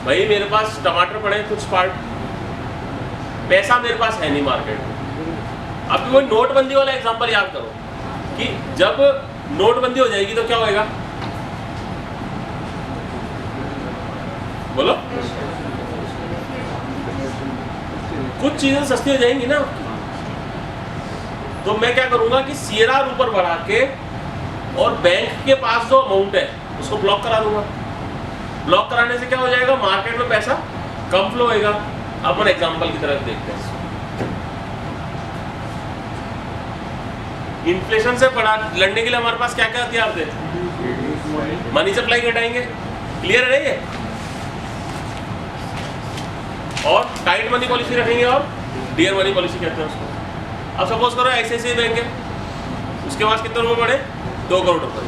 भाई मेरे पास टमाटर पड़े कुछ पार्ट, पैसा मेरे पास है नहीं मार्केट में। अब वही नोटबंदी वाला एग्जांपल याद करो कि जब नोटबंदी हो जाएगी तो क्या होएगा, बोलो। कुछ चीजें सस्ती हो जाएंगी ना, तो मैं क्या करूंगा कि सीआरआर ऊपर बढ़ा के और बैंक के पास जो अमाउंट है उसको ब्लॉक करा दूंगा। ब्लॉक कराने से क्या हो जाएगा, मार्केट में पैसा कम फ्लो होएगा। अपन एग्जांपल की तरफ देखते हैं। इन्फ्लेशन से लड़ने के लिए हमारे पास क्या क्या हथियार थे, मनी सप्लाई घटाएंगे, क्लियर है ये, और टाइट मनी पॉलिसी रखेंगे और डियर मनी पॉलिसी कहते हैं उसको। अब सपोज करो ICICI बैंक है, उसके पास कितने रुपए पड़े, 2 करोड़ रुपए,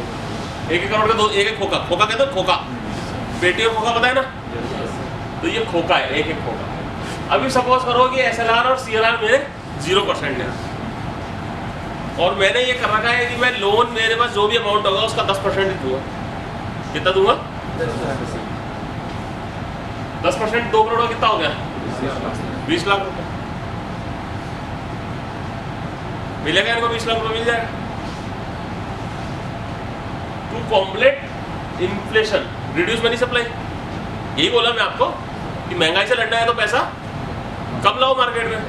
1 करोड़ का एक खोखा, खोखा कहते हैं खोखा, पेटी और खोखा पता है ना, तो ये खोखा है, एक खोखा। अभी सपोज करो कि SLR और CLR मेरे 0% है और मैंने ये कर रखा है कि मैं लोन मेरे पास जो भी अमाउंट होगा उसका 10% दूंगा। कितना दूंगा, 10%। 2 करोड़ कितना हो गया, 20 लाख रुपए। मिलेगा इनको 20 लाख रुपए मिल जाएगा। To combat inflation reduce money supply, यही बोला मैं आपको कि महंगाई से लड़ना है तो पैसा कम लाओ मार्केट में।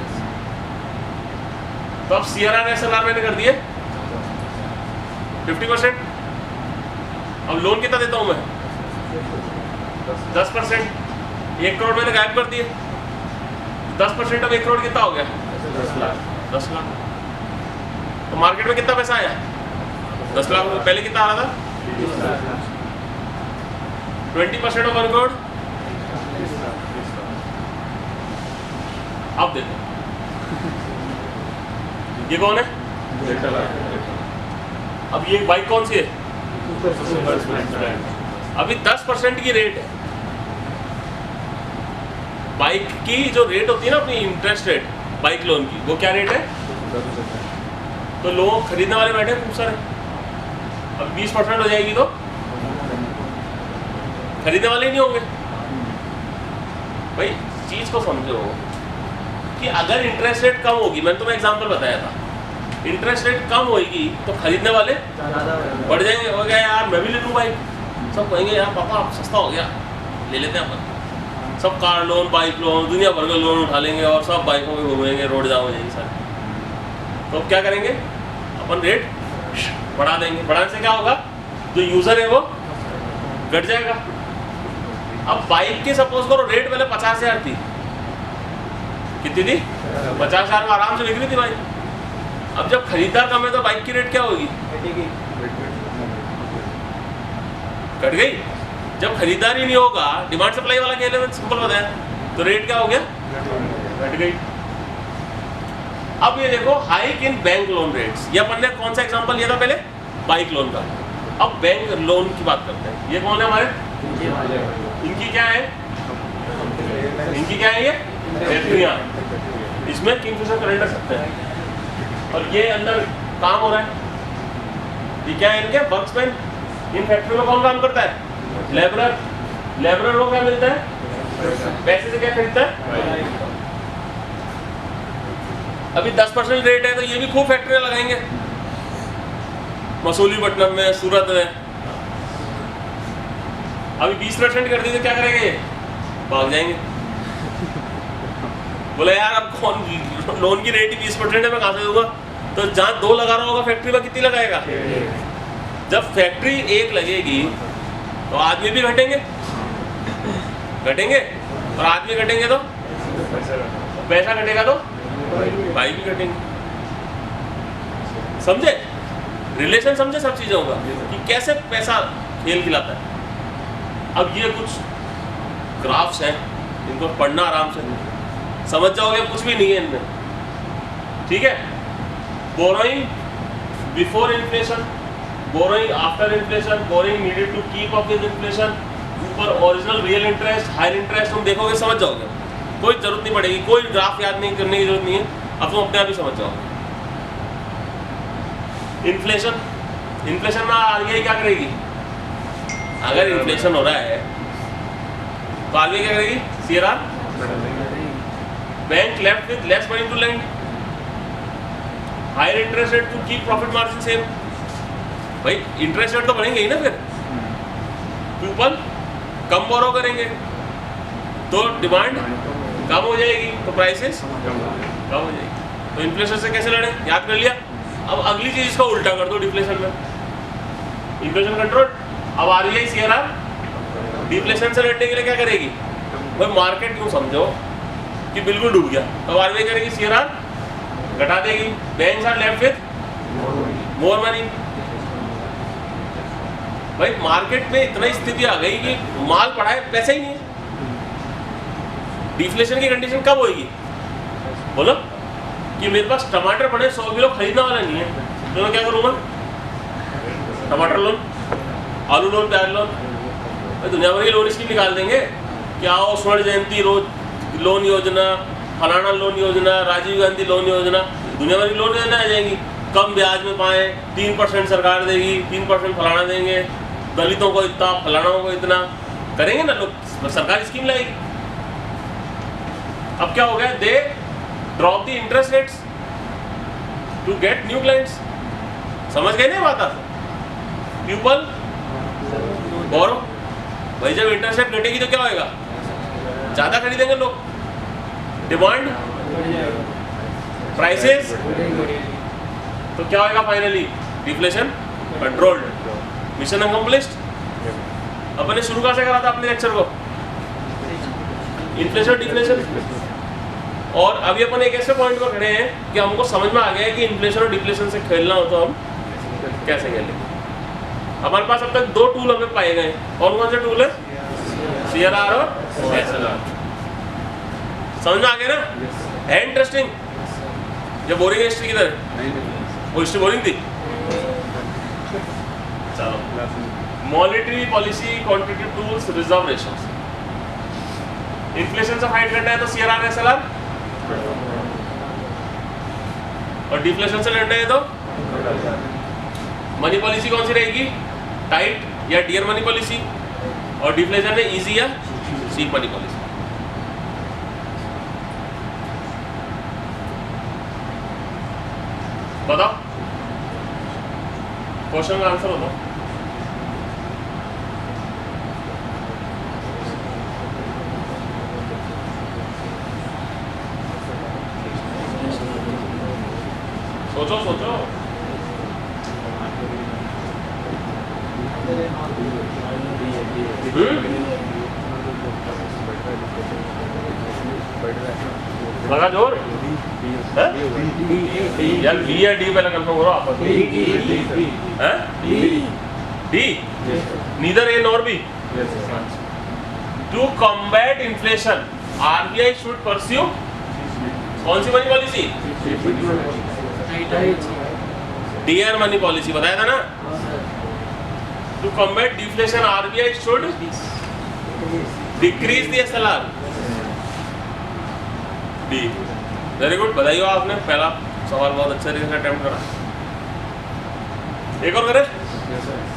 तो अब CRR SLR मैंने कर दिए 50%। अब लोन कितना देता हूं मैं, 10%। 1 करोड़ मैंने गायब कर दिए, 10% अब 1 करोड़ कितना हो गया, 10 लाख। तो मार्केट में कितना पैसा आया, 10 लाख रुपए। पहले कितना आ रहा था, 20% ऑफ 1 करोड़। अब देखो ये कौन है, अब ये बाइक कौन सी है, अभी 10% की रेट है। बाइक की जो रेट होती है ना अपनी इंटरेस्ट रेट बाइक लोन की, वो क्या रेट है, तो लोग खरीदने वाले बैठे खूब सारे। अब 20% हो जाएगी तो खरीदने वाले ही नहीं होंगे। भाई चीज को समझो कि अगर इंटरेस्ट रेट कम होगी, मैंने तुम्हें एग्जांपल बताया था, इंटरेस्ट रेट कम होगी तो खरीदने वाले बढ़ जाएंगे। हो गया यार मैं भी ले लूँ बाइक, सब कहेंगे यार पापा सस्ता हो गया, ले लेते हैं अपन। सब कार लोन, बाइक लोन, दुनिया भर का लोन उठा लेंगे और सब बाइकों में घूमेंगे, रोड जाम हो जाएगी सारी। तो अब क्या करेंगे, अपन रेट बढ़ा देंगे। बढ़ाने से क्या होगा, जो यूजर है वो घट जाएगा। अब बाइक की सपोज करो रेट पहले 50,000 थी, कितनी थी, 50,000 में आराम से बिक रही थी बाइक। अब जब खरीदार कम है तो बाइक की रेट क्या होगी, घट गई। जब खरीदार ही नहीं होगा, डिमांड सप्लाई वाला खेल है, सिंपल बताया, तो रेट क्या हो गया, घट गई। अब ये देखो hike in bank loan rates, ये अपन ने कौन सा एग्जांपल लिया था पहले, बाइक लोन का। अब बैंक लोन की बात करते हैं। ये कौन है हमारे, इनकी क्या है, इनकी क्या है, ये फैक्ट्रियाँ, इसमें किंगफिशर करंट रख सकते हैं और ये अंदर काम हो रहा है। ये क्या है, इनके वर्क्समैन। इन फैक्ट्री में कौन काम करता है, लेबरर। लेबरर को क्या मिलता है, पैसे से क्या खरीदता है। अभी 10% रेट है तो ये भी खूब फैक्ट्रियाँ लगाएंगे, मसूलीपट्टनम में, सूरत में। अभी 20% कर दी तो क्या करेंगे, ये भाग जाएंगे। बोले यार अब कौन लोन की रेट ही 20% है, मैं कहाँ से दूंगा। तो जहाँ 2 लगा रहा होगा फैक्ट्री में, कितनी लगाएगा। जब फैक्ट्री 1 लगेगी तो आदमी भी घटेंगे, और आदमी घटेंगे तो पैसा घटेगा, तो भाई भी घटेंगे। समझे रिलेशन, समझे सब चीजों का कि कैसे पैसा खेल खिलाता है। अब ये कुछ ग्राफ्स हैं, इनको पढ़ना आराम से, समझ जाओगे कुछ भी नहीं है इनमें, ठीक है। Borrowing before inflation, borrowing after inflation, borrowing needed to keep up with inflation, ऊपर original real interest, higher interest, तुम देखोगे समझ जाओगे, कोई जरूरत नहीं पड़ेगी, कोई ग्राफ याद नहीं करने की जरूरत नहीं है, अब तुम अपने आप ही समझ जाओगे। इन्फ्लेशन, इन्फ्लेशन में आगे क्या करेगी, अगर इन्फ्लेशन हो रहा है तो आरबीआई क्या करेगी? CRR. Bank left with less money to lend, higher interest rate to keep profit margin same. भाई इंटरेस्ट रेट तो बढ़ेंगे ही ना, फिर पीपल कम बोरो करेंगे तो डिमांड कम हो जाएगी, तो प्राइसेस कम हो जाएगी। तो इन्फ्लेशन से कैसे लड़े? याद कर लिया। अब अगली चीज इसका उल्टा कर दो डिफ्लेशन में, इन्फ्लेशन कंट्रोल। अब आरबीआई सीआरआर डिफ्लेशन से लड़ने के लिए क्या करेगी? भाई मार्केट यूं समझो कि बिल्कुल डूब गया, तो आरबीआई करेगी सीआरआर घटा देगी, banks are left with more money. भाई मार्केट में इतना स्थिति आ गई कि माल पड़ा है, पैसा ही नहीं है। डिफ्लेशन की कंडीशन कब होगी? बोलो कि मेरे पास टमाटर पड़े 100 किलो, खरीदने वाला नहीं है, तो मैं क्या करूँगा? टमाटर लोन, आलू लोन, प्याज लोन, दुनिया भर की लोन स्कीम निकाल देंगे। क्या हो, स्वर्ण जयंती रोज लोन योजना, फलाना लोन योजना, राजीव गांधी लोन योजना, दुनिया भर की लोन योजना आ जाएंगी। कम ब्याज में पाए, 3% सरकार देगी, 3% फलाना देंगे, दलितों को इतना, फलानाओं को इतना करेंगे ना लोग, सरकार स्कीम लाएगी। अब क्या हो गया? They drop the interest rates to get new clients. समझ गए ना बात आप? People borrow. भाई जब इंटरेस्ट रेट घटेगी तो क्या होएगा? ज्यादा खरीदेंगे लोग, डिमांड, प्राइसेस, तो क्या होएगा फाइनली? Deflation controlled. Mission accomplished. अपन ने शुरू कहाँ से करा था अपने लेक्चर को? Inflation deflation. और अभी अपन एक ऐसे पॉइंट पर खड़े हैं कि हमको समझ में आ गया है कि इन्फ्लेशन और डिफ्लेशन से खेलना हो तो हम कैसे खेलें। हमारे पास अब तक 2 टूल हमें पाए गए। कौन कौन से टूल है? सीआरआर और एसएलआर। समझ में आ गया ना? है इंटरेस्टिंग? जब बोरिंग है हिस्ट्री की तरह, वो हिस्ट्री बोरिंग थी। चलो, monetary policy, quantitative tools, reserve ratios. Inflation से फाइट करना है तो सीआरआर एसएलआर, और डिफ्लेशन से लड़ना है तो मनी पॉलिसी कौन सी रहेगी? टाइट या डियर मनी पॉलिसी, और डिफ्लेशन में इजी या चीप मनी पॉलिसी। बताओ, क्वेश्चन का आंसर बताओ। सोचो सोचो। लगा जोर? यार बी या डी पहले कंफर्म करो आप। D? Neither A nor B. To combat inflation RBI should pursue कौन सी money policy? Dear money policy बताया था ना। To combat deflation RBI should decrease the SLR. D. Very good, बधाई हो आपने, पहला सवाल बहुत अच्छा तरीके से अटेम्प्ट करा। एक और करें?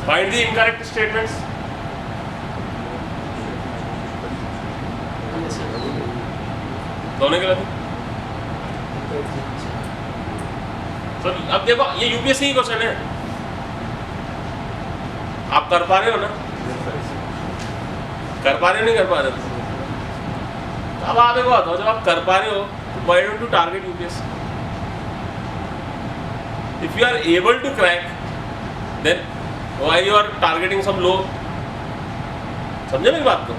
Find the incorrect statements. दोनों के लिए तो अब देखो, ये यूपीएससी की क्वेश्चन है, आप कर पा रहे हो ना? कर पा रहे हो, नहीं कर पा रहे हो? अब आप एक बात हो, जब आप कर पा रहे हो तो why don't you target UPSC? If you are able to crack, then why you are targeting some low? समझे मेरी बात को?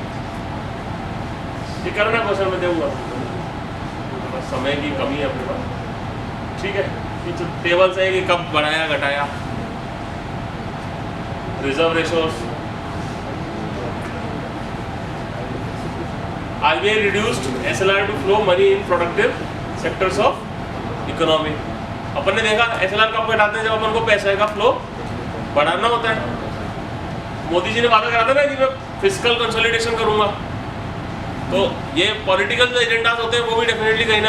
ये करना क्वेश्चन में दूंगा, समय की कमी है अपने पास, ठीक है? तो टेबल से है कि कब बढ़ाया घटाया, reserve ratios, RBI reduced SLR to flow money in productive sectors of economy। अपन ने देखा SLR कब घटाते हैं? जब अपन को पैसे का फ्लो बढ़ाना होता है। मोदी जी ने वादा करा था ना कि मैं फिस्कल कंसोलिडेशन करूंगा, तो ये पॉलिटिकल जो एजेंडास होते हैं वो भी डेफिनेटली कहीं ना